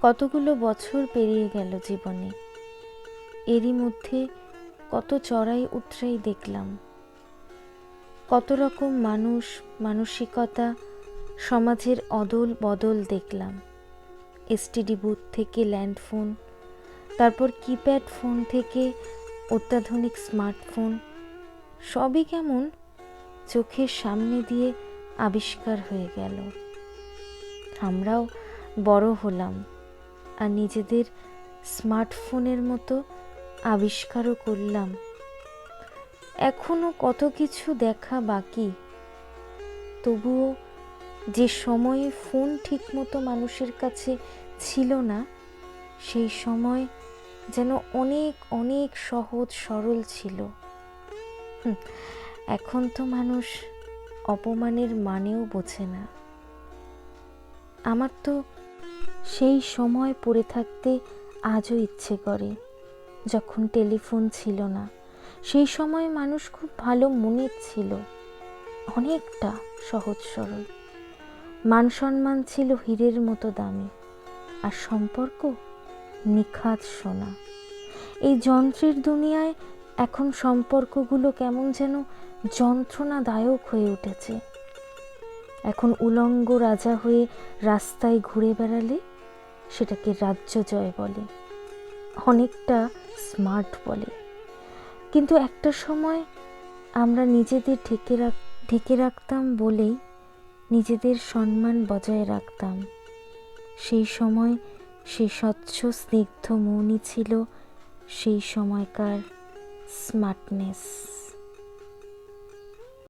কতগুলো বছর পেরিয়ে গেল জীবনে। এরই মধ্যে কত চড়াই উতরাই দেখলাম, কত রকম মানুষ, মানসিকতা, সমাজের অদল বদল দেখলাম। এসটিডি বুথ থেকে ল্যান্ডফোন, তারপর কিপ্যাড ফোন থেকে অত্যাধুনিক স্মার্টফোন, সবই কেমন চোখের সামনে দিয়ে আবিষ্কার হয়ে গেল। আমরাও বড় হলাম আর নিজেদের স্মার্টফোনের মতো আবিষ্কারও করলাম। এখনো কত কিছু দেখা বাকি, তবুও যে সময়ে ফোন ঠিকমতো মানুষের কাছে ছিল না, সেই সময় যেন অনেক অনেক সহজ সরল ছিল। এখন তো মানুষ অপমানের মানেও বোঝে না। আমার তো সেই সময় পড়ে থাকতে আজও ইচ্ছে করে, যখন টেলিফোন ছিল না। সেই সময় মানুষ খুব ভালো মনের ছিল, অনেকটা সহজ সরল। মান সম্মান ছিল হীরের মতো দামি, আর সম্পর্ক নিখাদ সোনা। এই যন্ত্রের দুনিয়ায় এখন সম্পর্কগুলো কেমন যেন যন্ত্রণাদায়ক হয়ে উঠেছে। এখন উলঙ্গ রাজা হয়ে রাস্তায় ঘুরে বেড়ালে সেটাকে রাজ্য জয় বলে, অনেকটা স্মার্ট বলে। কিন্তু একটা সময় আমরা নিজেদের ঢেকে রাখতাম বলেই নিজেদের সম্মান বজায় রাখতাম। সেই সময় সেই স্বচ্ছ স্নিগ্ধ মনই ছিল সেই সময়কার স্মার্টনেস।